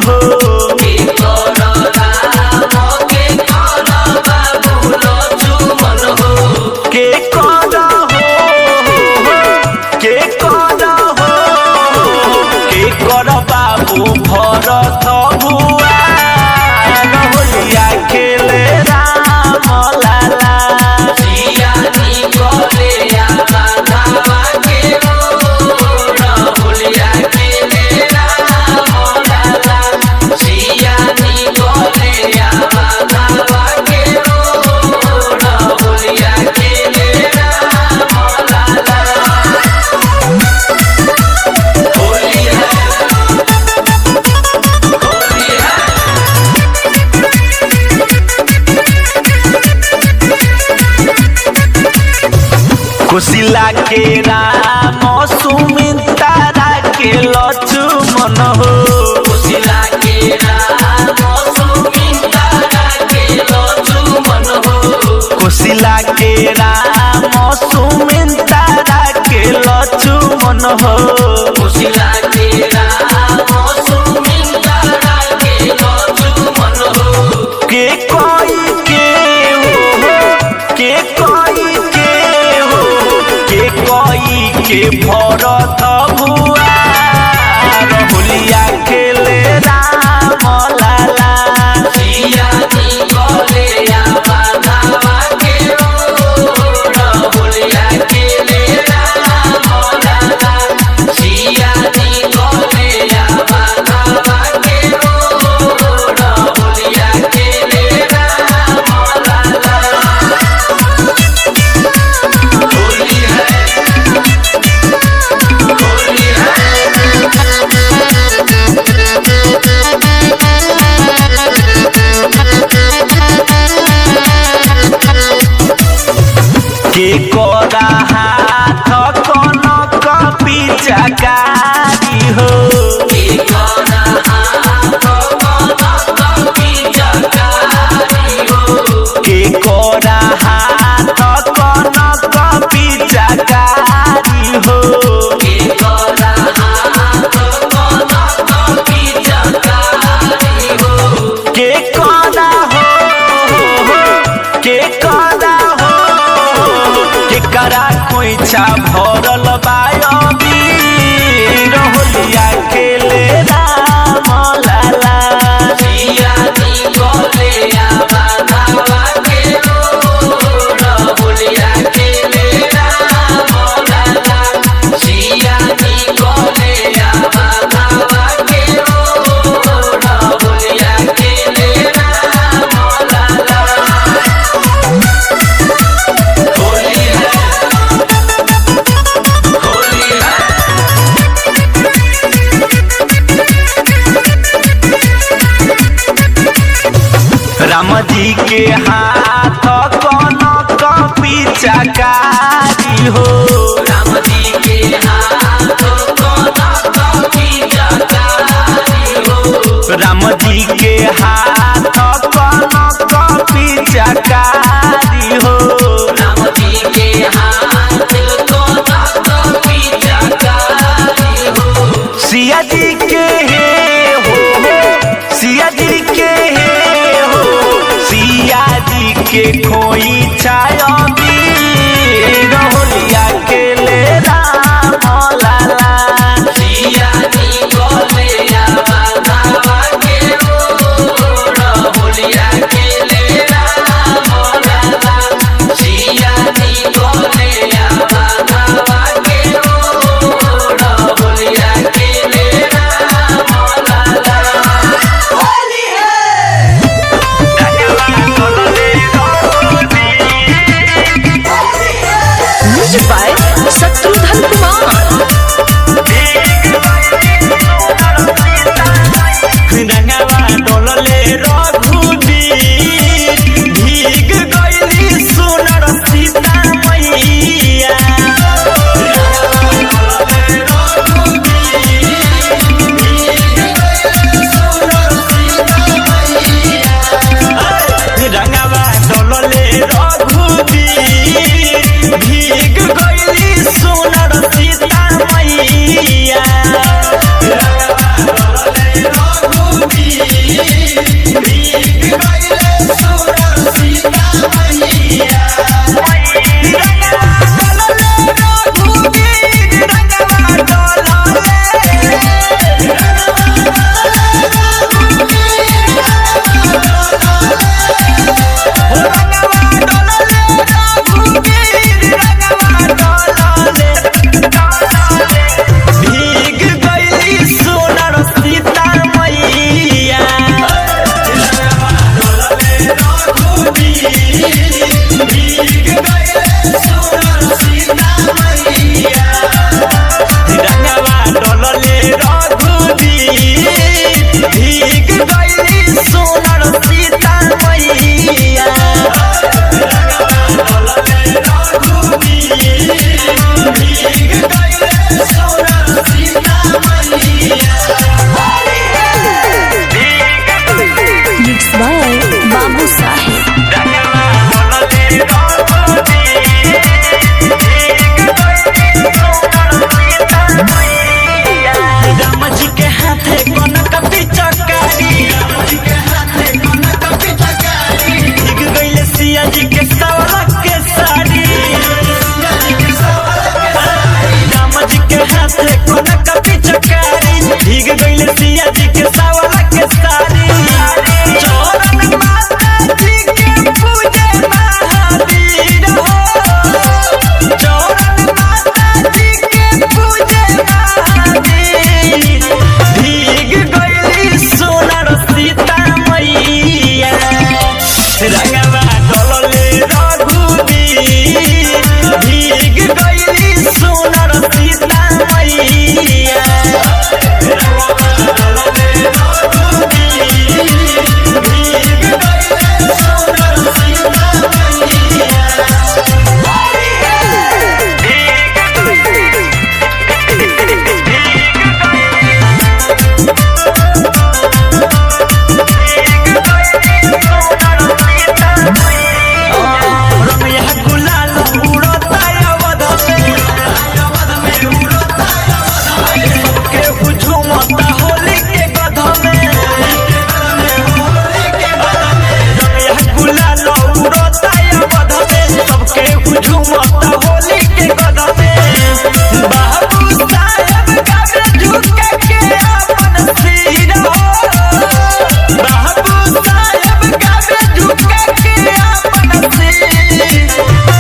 हो। के कर राम के कर बाबू लक्ष्मण हो। के कर हो के कर हो के कर बाबू भरत भुआ होलिया खेले राम लाला। जियानी करे बाधावा के मोर होलिया खेले राम लाला। जियानी करे बाधावा के मोर होलिया खेले राम लाला। होली है होली है। कुशिला के राम सुमित्रा के लक्ष्मण हो। कुशिला के राम सुमित्रा के लक्ष्मण हो। कुशिला के राम सुमित्रा के लक्ष्मण हो। कुशिला के राम सुमित्रा के लक्ष्मण हो। के कोई के हो के कोई के हो के कोई के भरत भुआ होलिया खेले राम लाला। जियानी करे बाधावा के मोर होलिया खेले राम लाला। जियानी करे बाधावा के मोर होलिया खेले राम लाला। होली है होली है। के कोरा हाथ कनक पिचकारी हो। के कर हाथ कनक पिचकारी हो। के कोरा हाथ कनक पिचकारी हो। के कर हाथ कनक पिचकारी हो। के कोरा हो के कोरा हो के करा खोइछा भरल बायबी होलिया खेले राम लाला। जियानी करे बाधावा के मोर होलिया खेले राम लाला। जियानी करे बाधावा के मोर होलिया खेले राम लाला। होली है होली है। राम जी के हाथ कनक पिचकारी हो। राम जी के हाथ कनक पिचकारी हो। राम जी के हाथ कनक पिचकारी हो। राम जी के हाथ कनक पिचकारी हो। सिया जी के हो सिया जी के हो सिया जी के खोई छायबी होलिया खेले राम लाला। जियानी करे बाधावा के मोर होलिया खेले राम लाला। जियानी करे बाधावा के मोर होलिया खेले राम लाला। होली है राजवा कोले रोटी भीग गइले सुनर सीता मैया रंगवा डोलले रघुबीर भीग गइली सुनर सीता मैया रंगवा डोलले रघुबीर भीग गइले सुनर सीता मैया Mixed by Babu Sahib. Ram ji के हाथे कनक पिचकारी भीग गइले सिया जी के सवरा के साड़ी राम जी के हाथे कनक पिचकारी भीग गइले सिया जी के सवरा के साड़ी चरण माता जी के पूजे महावीर हो चरण माता जी के पूजे महावीर भीग गइली सोनर सीता मैया रंगवा डोलले रघुबीर भीग गइली सोनर सीता मैया रंगवा डोलले रघुबीर भीग गइले सुनर सीता मैया रमैया गुलाल उड़ता अवध में केहू झूमता होली के गध में रमैया गुलाल उड़ता अवध में सब केहू झूमता होली के गध में बाबू साहेब गावे झुके के अपन सिर हो बाबू साहेब गावे झुके के अपन सिर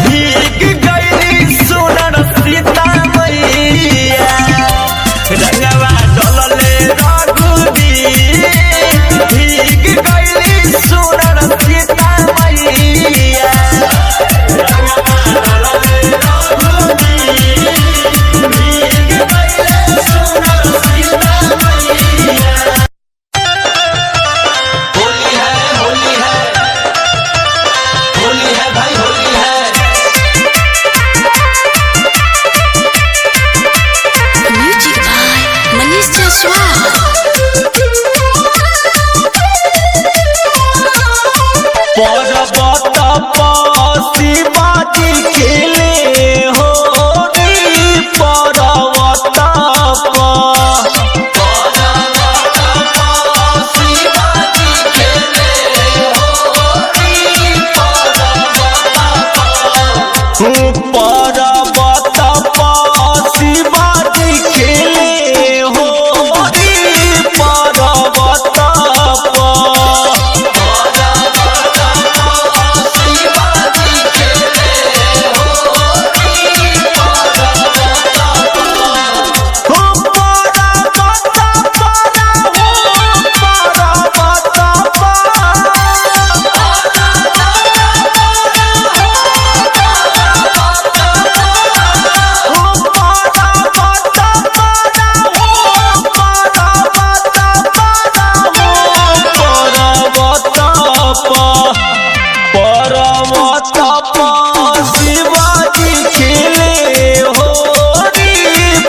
भीग गइली सोनर सीता मैया रंगवा डोलले रघुबीर भीग गइली सोनर सीता मैया रंगवा डोलले रघुबीर भीग गइले सुनर सीता मैया होली है होली है होली है भाई होली है Music by Manish Jaswal. पर्वत पसी बाजी खेले हो पर्वत पर्वत पसी बाजी खेले हो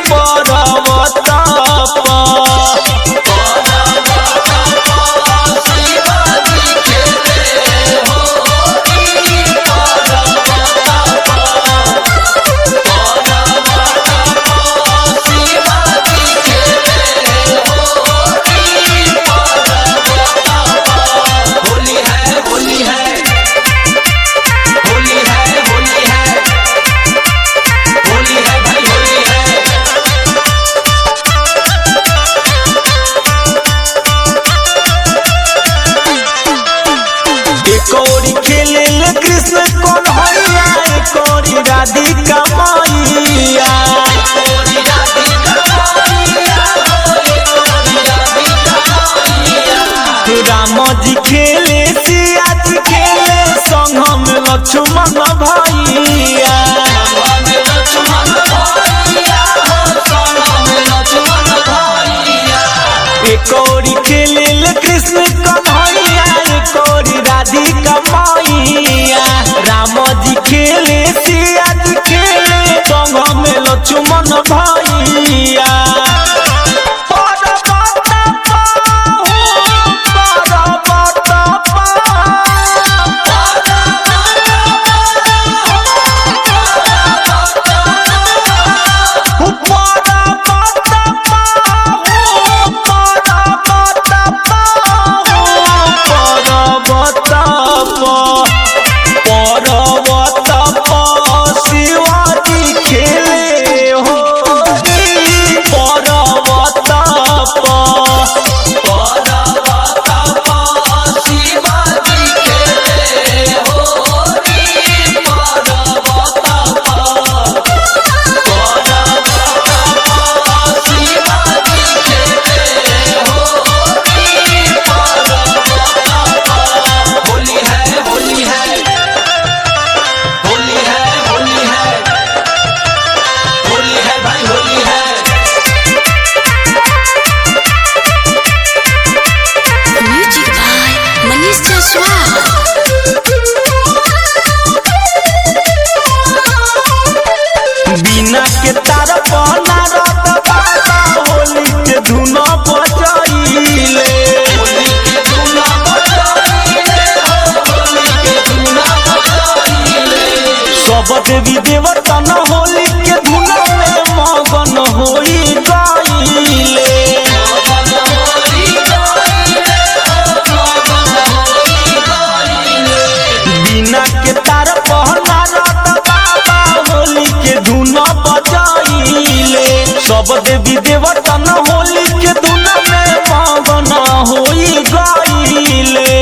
पर्वत राधिका मैया राम जी खेले सिया जी खेले संग में लक्ष्मण भैया एक ओरी खेले कृष्ण कन्हैया एक ओरी राधिका मैया राम जी खेले सिया जी खेले संग में लक्ष्मण भैया बिना के तार पना रत बाबा होली के धुन बजाइले सब देवी देवता न होली के धुन में मगन होई गइले बिना के तार पहना रत बाबा होली के धुन बजाइले सब देवी देवता न होली के धुन में मगन होई गइले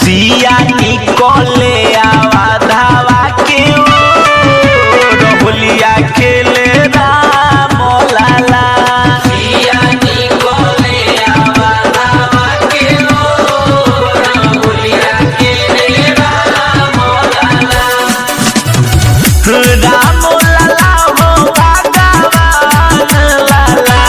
सिया निकले आवा धावा के होलिया खेले राम लाला। सिया निकले आवा धावा के होलिया खेले राम लाला। राम लाला हो भगवान लाला।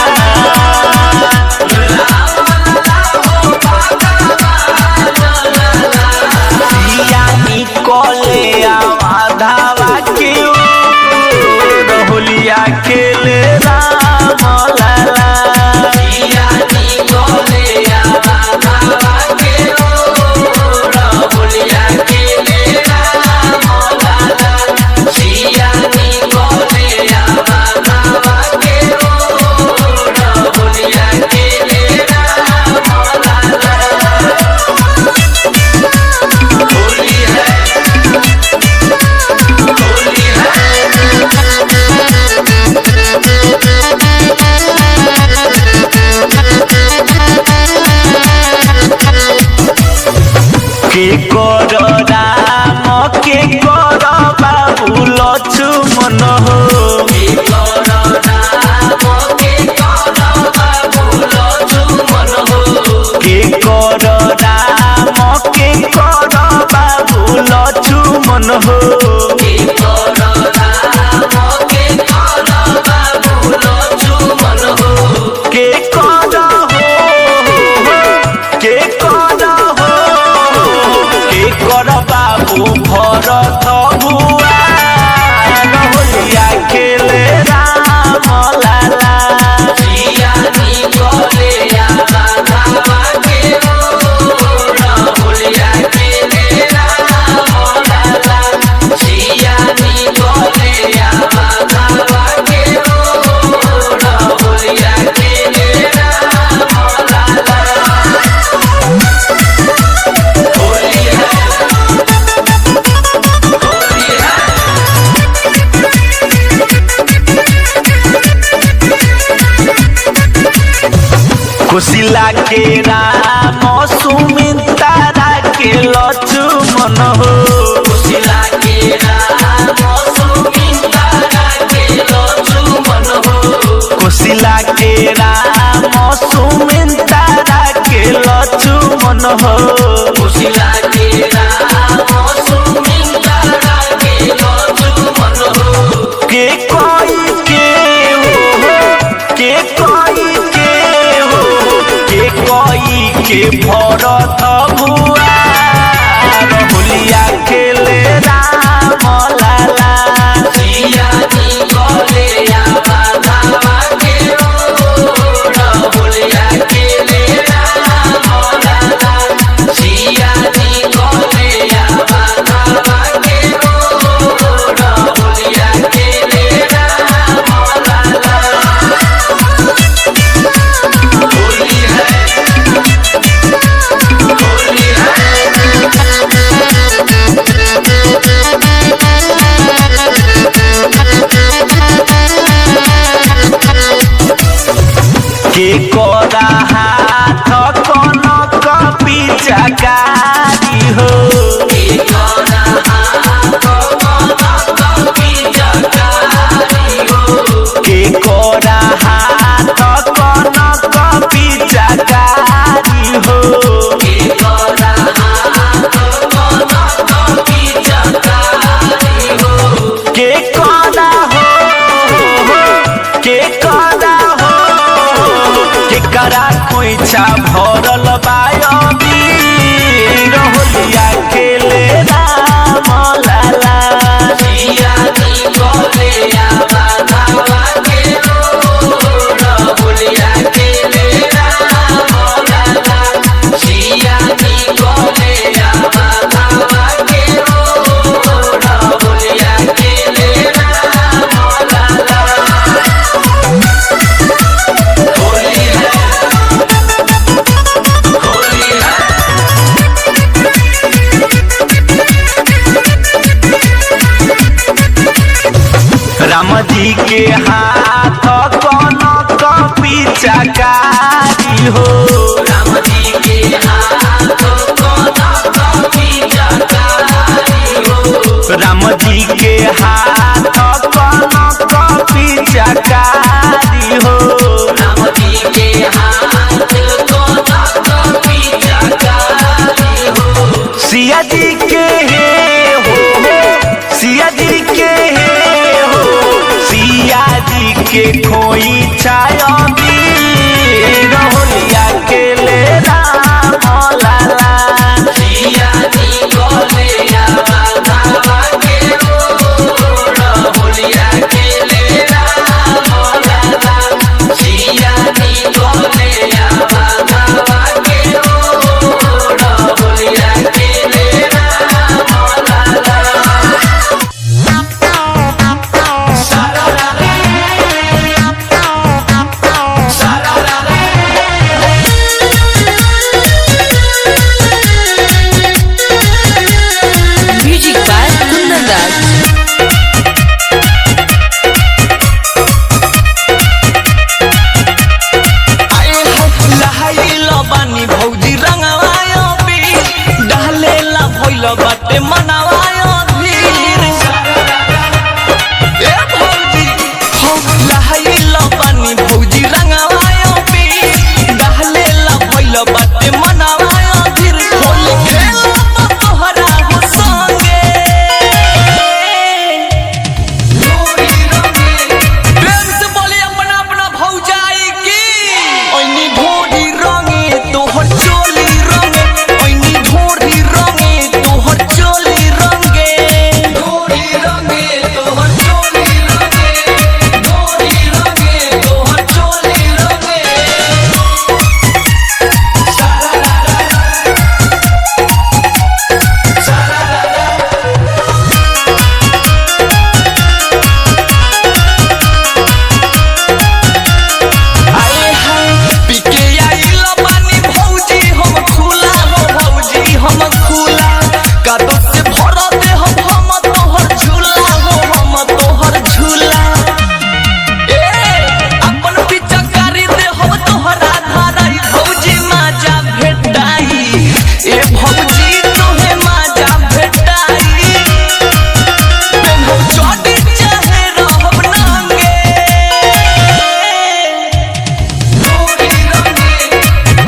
सिया निकले आवा धावा के होलिया खेले राम लाला। सिया निकले आवा धावा के होलिया खेले राम लाला। सिया निकले आवा धावा के होलिया खेले राम लाला। होली है होली है। के कर राम के कर बाबू लक्ष्मण हो। के कर राम के कर बाबू लक्ष्मण हो। के कर राम के कर बाबू लक्ष्मण हो। के कर राम के कर बाबू लक्ष्मण हो। के कर हो के कर हो के कर बाबू भरत भुआ होलिया खेले राम लाला। सिया निकले आवा धावा के होलिया खेले राम लाला। सिया निकले आवा धावा के होलिया खेले राम लाला। होली है होली है। कुशिला के राम सुमित्रा के लक्ष्मण हो। कुशिला के राम सुमित्रा के लक्ष्मण हो। कुशिला के राम सुमित्रा के लक्ष्मण हो। कुशिला के राम सुमित्रा के लक्ष्मण हो। के कोई के हो के कोई के हो के कोई के भरत भुआ होलिया खेले राम लाला। सिया निकले आवा धावा के होलिया खेले राम लाला। सिया निकले आवा धावा के होलिया खेले राम लाला। होली है होली है। के कोरा हाथ कनक पिचकारी हो। के कर हाथ कनक पिचकारी हो। के कोरा हाथ कनक पिचकारी हो। के कर हाथ कनक पिचकारी हो। के कोरा हो के कोरा हो के करा खोइछा भरल बायबी होलिया खेले राम लाला। सिया निकले आवा धावा के होलिया खेले राम लाला। सिया निकले आवा धावा के होलिया खेले राम लाला। होली है होली है। राम जी के हाथ कनक पिचकारी हो। राम जी के हाथ कनक के हाथ कनक पिचकारी हो राम जी के हाथ कनक पिचकारी हो सिया जी के हो सिया जी के हो सिया जी के खोई छाया होलिया के ले राम लाला सिया जी गोले आवा के ओढ़ होलिया के ले राम लाला सिया जी गोले आवा के ओढ़ होलिया के ले राम लाला सारा म्यूजिक बाय कुंदन राज। बानी भौजी रंगवायो पी डाले ला भइल बाटे मनावायो धीर ए भौजी हो लहाइल बानी भौजी रंगवायो पी डाले ला भइल बाटे मनावायो धीर होली खेलो तोहरा हो संगे प्रेम से बोले अपना अपना भौजाई की ओइनी ढोरी रंगे तोहर चोली रंगे ओइनी ढोरी रंगे तोहर चोली रंगे डोरी रंगे तोहर चोली रंगे डोरी रंगे तोहर चोली रंगे आए हाय पीके आइल बानी भौजी हम खुला हो भौजी हम खुला कादो से भर दे हम तोहर झूला हो हम तोहर झूला ए अपन पिचकारी दे हम तोहरा धाराई भौजी माजा भेटाई ए भौजी तोहे माजा भेटाई पेन्हौ चोटी चाहे रहब नांगे डोरी रंगे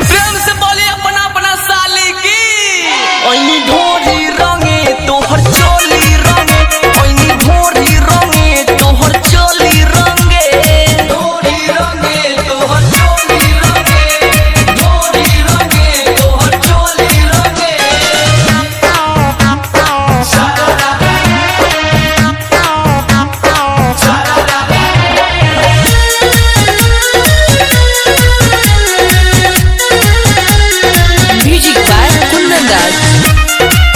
प्रेम से बोले अपना अपना साली की ओइनी ढोरी रंगे तोहर चोली रंगे ओइनी ढोरी रंगे तोहर चोली रंगे डोरी रंगे तोहर चोली रंगे डोरी रंगे तोहर चोली रंगे म्यूजिक बाय कुंदन राज।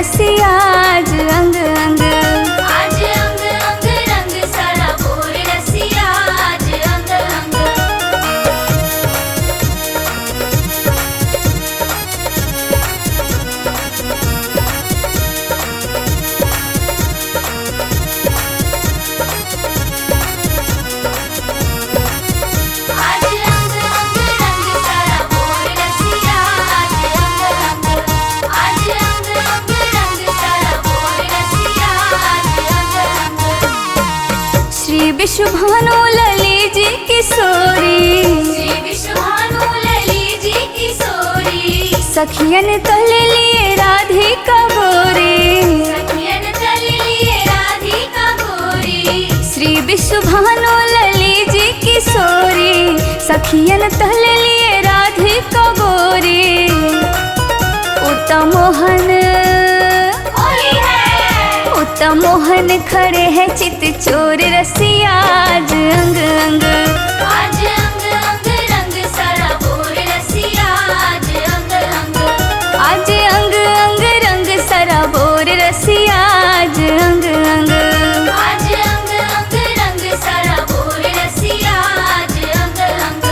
रसिया आज अंग अंग। आज अंग अंग रंग सारा भोर रसिया आज अंग अंग। आज अंग अंग रंग सारा भोर रसिया आज अंग अंग। आज अंग अंग रंग सारा भोर रसिया आज अंग अंग। श्री विश्वभानु लली जी किशोरी, श्री विश्वभानु लली जी किशोरी। सखियन तल लिए राधिका गोरी। सखियन तल लिए राधिका गोरी। श्री विश्वभानु लली जी किशोरी, सखियन तल लिए राधिका गोरी। उत्तम मोहन होली है। उत्तम मोहन खड़े हैं चित चोर रसिया आज अंग अंग। आज अंग अंग रंग सारा भोर रसिया आज अंग अंग। आज अंग अंग रंग सरा बोर रसिया आज अंग अंग। आज अंग अंग रंग सारा भोर रसिया आज अंग अंग।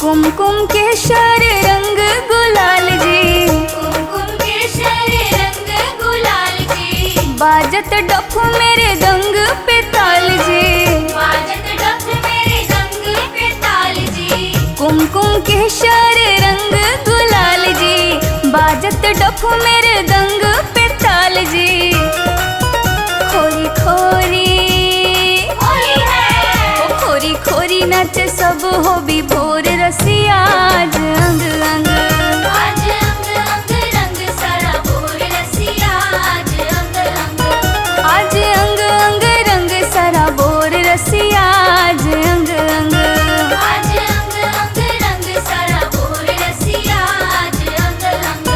कुमकुम केसर रंग गुलाल जी, कुमकुम केसर रंग गुलाल जी। बाजत डफ मेरे दंग पे ताल जी। बाजत डफ मेरे दंग पे ताल जी। कुमकुम केसर रंग गुलाल जी, बाजत डफ मेरे दंग पे ताल जी। खोरी खोरी होली है। ओ खोरी खोरी नाच सब हो भी भोर रसिया आज अंग अंग। आज अंग अंग रंग सारा भोर रसिया आज अंग अंग। आज अंग अंग रंग सरा बोर रसिया आज अंग अंग। आज अंग अंग रंग सारा भोर रसिया आज अंग अंग।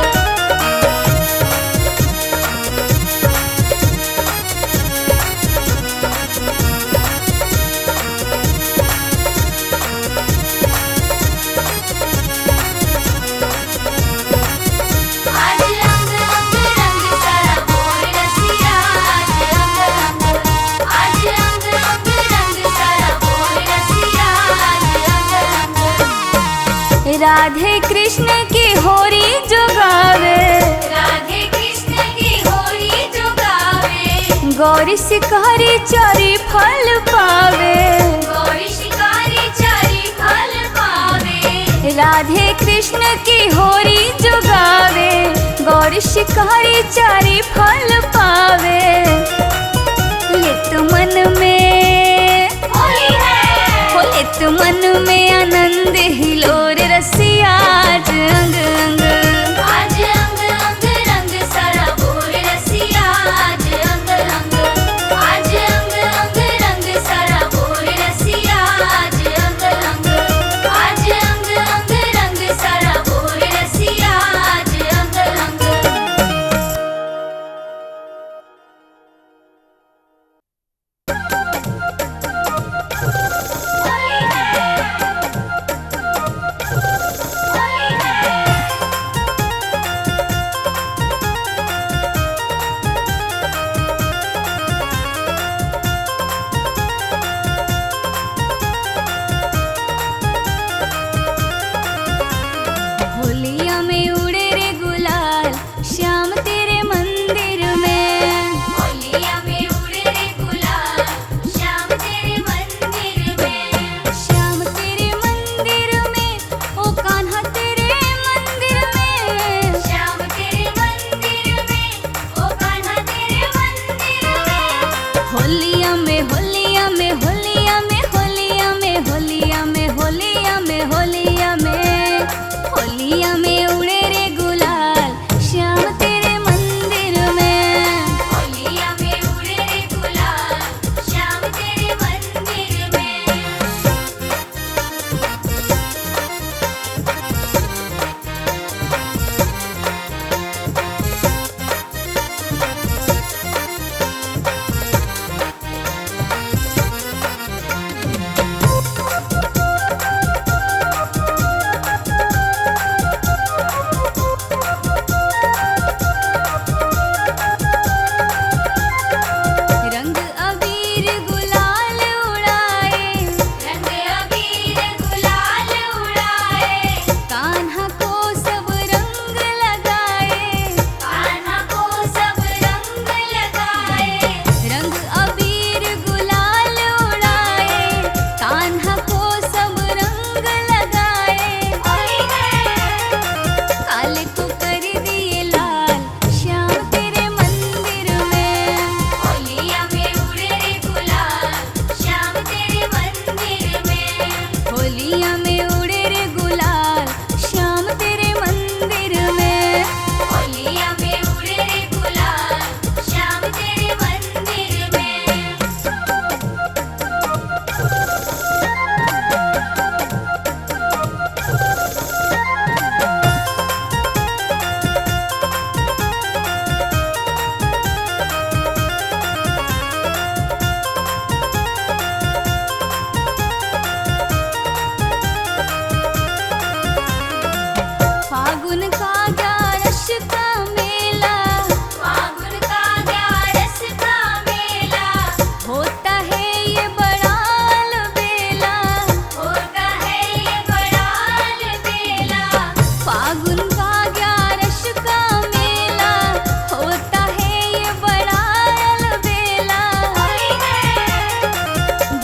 आज अंग अंग रंग सारा भोर रसिया आज अंग अंग। आज अंग अंग रंग सारा भोर रसिया आज अंग अंग। राधे कृष्ण की होरी जो गावे, राधे कृष्ण की होली जो गावे। गौरी शिकारी चारी फल पावे। गौरी शिकारी चारी फल पावे। राधे कृष्ण की होरी जो गावे, गौरी शिकारी चारी फल पावे। लित मन में होली है। हो लित मन में आनंद हिलोर रसिया आज अंग अंग। आज अंग अंग रंग सारा भोर रसिया आज अंग अंग। आज अंग अंग रंग सारा भोर रसिया आज अंग अंग। आज अंग अंग रंग सारा भोर रसिया आज अंग अंग। होली है। होली है। होलिया में उड़े रे गुलाल श्याम तेरे मंदिर में। होलिया में उड़े रे गुलाल श्याम तेरे मंदिर में। श्याम तेरे मंदिर में ओ कान्हा तेरे मंदिर में। श्याम तेरे मंदिर में ओ कान्हा तेरे मंदिर में। होलिया में होलिया में होलिया में होलिया में होलिया में होलिया में होलिया में होलिया में उड़े रे गुलाल श्याम तेरे मंदिर में। होलिया में उड़े रे गुलाल श्याम तेरे मंदिर में।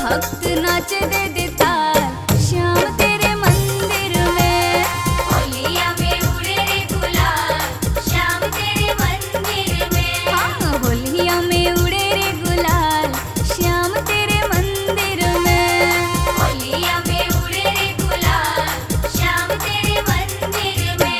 भक्त नाच दे देता श्याम तेरे मंदिर में। होलिया में उड़े रे गुलाल श्याम तेरे मंदिर में। हाँ होलिया में उड़े रे गुलाल श्याम तेरे मंदिर में। होलिया में उड़े रे गुलाल श्याम तेरे मंदिर में।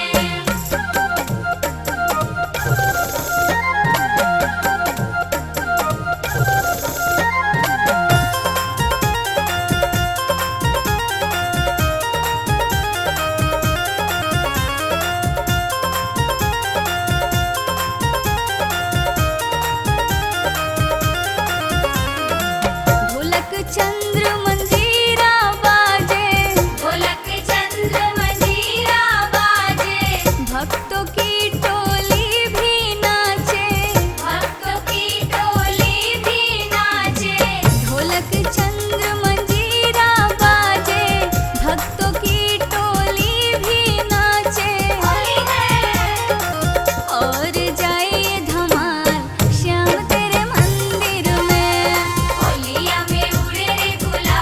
ढोलक चंद्र मंजीरा बाजे, ढोलक चंद्र मंजीरा बाजे। भक्तों की टोली भी नाचे। भक्तों की टोली भी नाचे। ढोलक चंद्र मंजीरा बाजे, भक्तों की टोली भी नाचे। होली है और जाए धमाल श्याम तेरे मंदिर में। होलिया में उड़े रे गुलाल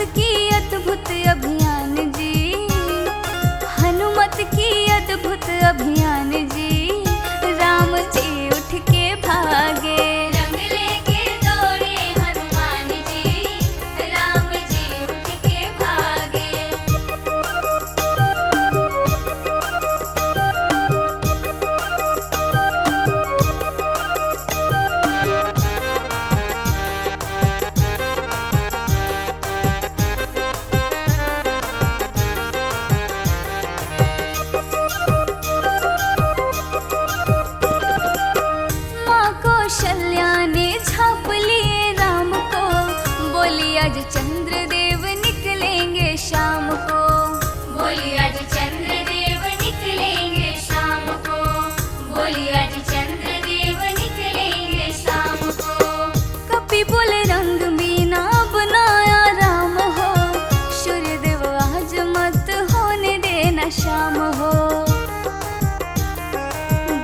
की अद्भुत अभियान जी, हनुमत की अद्भुत अभियान जी, राम जी उठ के भागे। रंग लेके दौड़े हनुमान जी, राम जी उठ के भागे। माँ कौशल्या ने झाँप लिए राम को, बोली आज चंद्रदेव निकलेंगे शाम को। बोली आज चंद्रदेव निकलेंगे शाम को, बोली आज चंद्रदेव निकलेंगे शाम को। कपि बोल रंग बीना बनाया राम हो, सूर्यदेव आज मत होने देना शाम हो।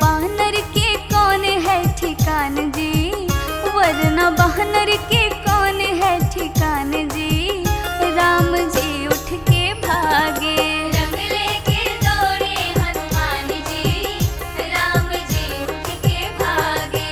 बानर के कौन है ठिकान जी, वरना बानर के कौन है ठिकान जी, राम जी उठ के भागे। रंग लेके दौड़े हनुमान जी, राम जी उठ के भागे।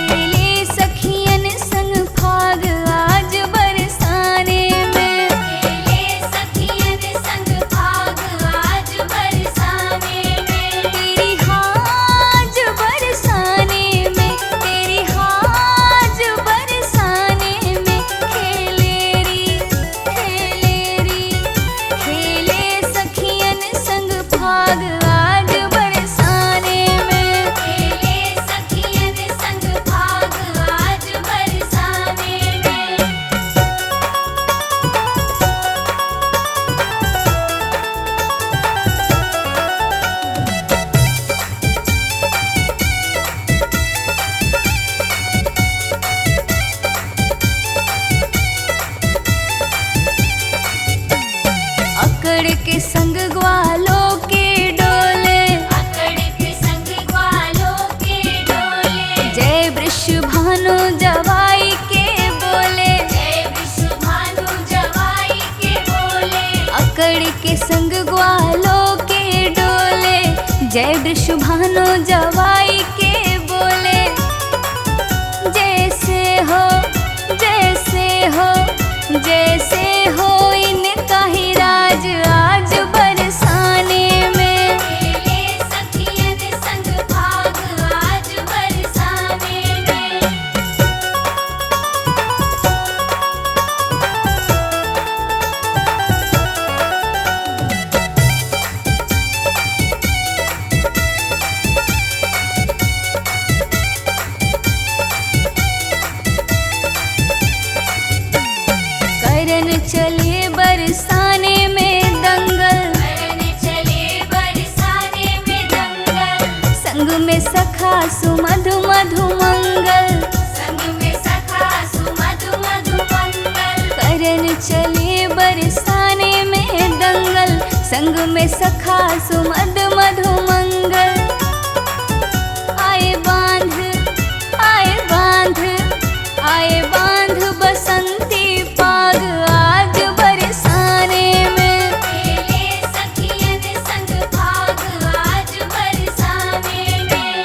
खेले सखियन संग फाग आज बरसाने में, खेले सखियन संग भाग आज बरसाने में। तेरी हाज बरसाने में, तेरी हाज बरसाने में, खेले री खेले सखियन संग फाग आज बरसाने में। खेले सखियन संग भाग आज बरसाने में। अकड़ के संग ग्वालों के डोले, अकड़ के संग ग्वालों के डोले। जय वृषभानु जवाई के बोले। जय विश्वभानु जवाई के बोले। अकड़ के संग ग्वालों के डोले, जय वृषभानु जवाई के बोले। जैसे हो जैसे हो इनका ही राज आज बरसाने में। खेले सखियन संग भाग आज बरसाने में। करन चले बरसाने में दंगल, करन चले बरसाने में दंगल। संग में सखा सुमधु मधु मंगल। संग में सखा सुमधु मधु मंगल। करन चले बरसाने में दंगल, संग में सखा सुमध मधु मंगल। आए बांध बसंती पाग आज बरसाने में। खेले सखियन संग भाग आज बरसाने में।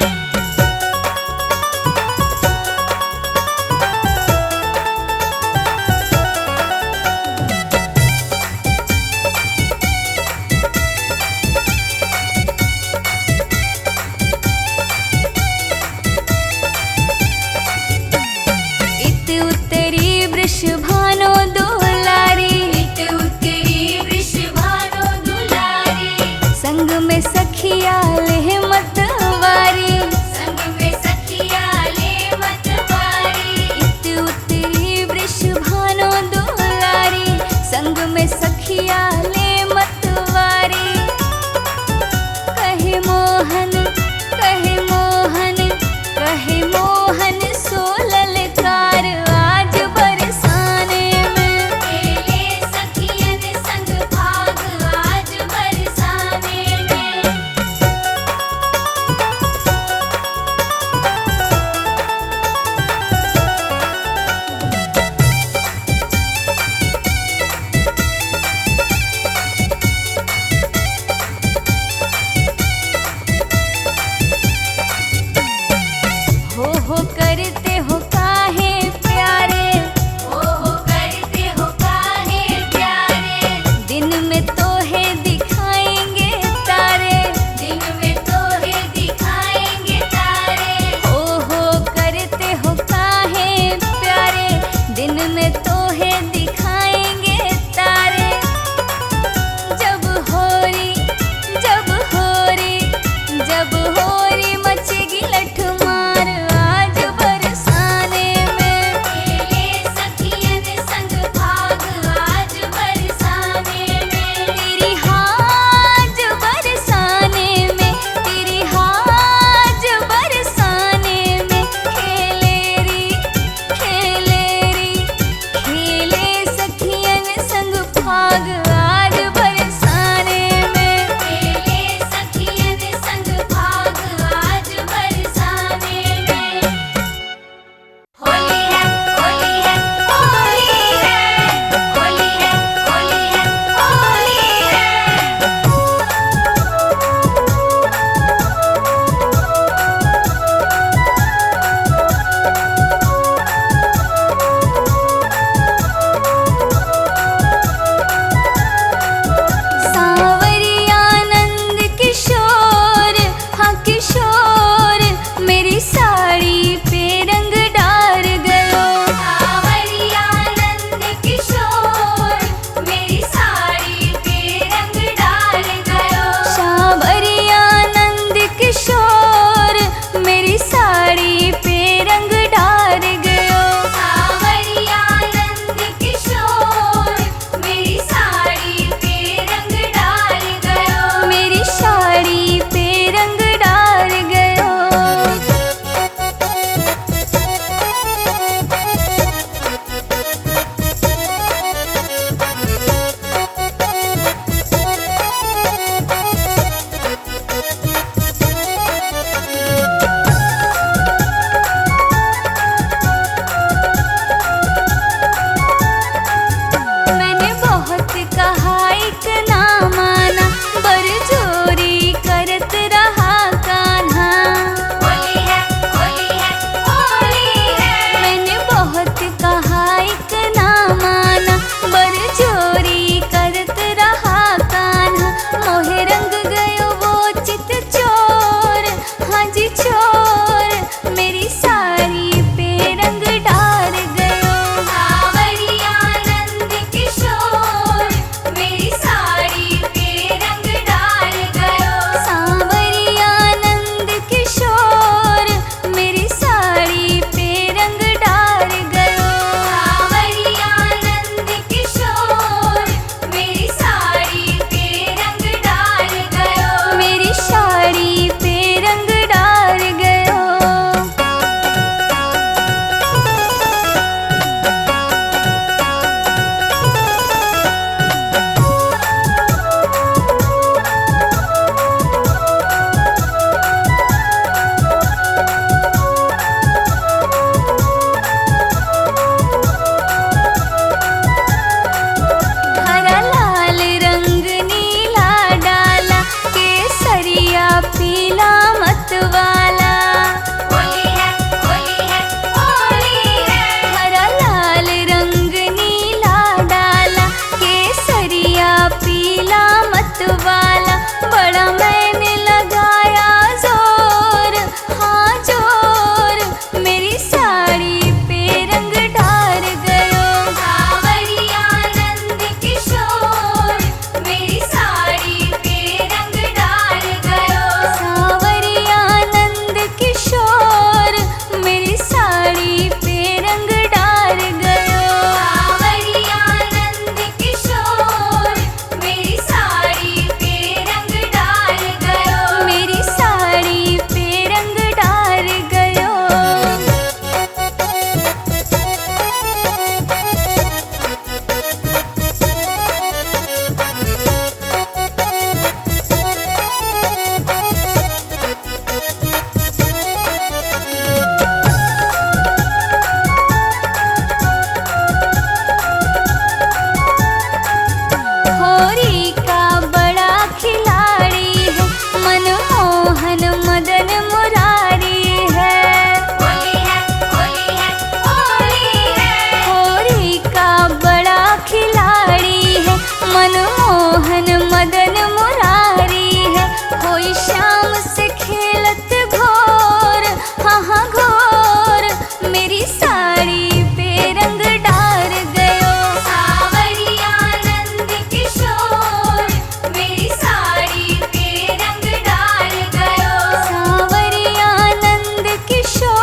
शोर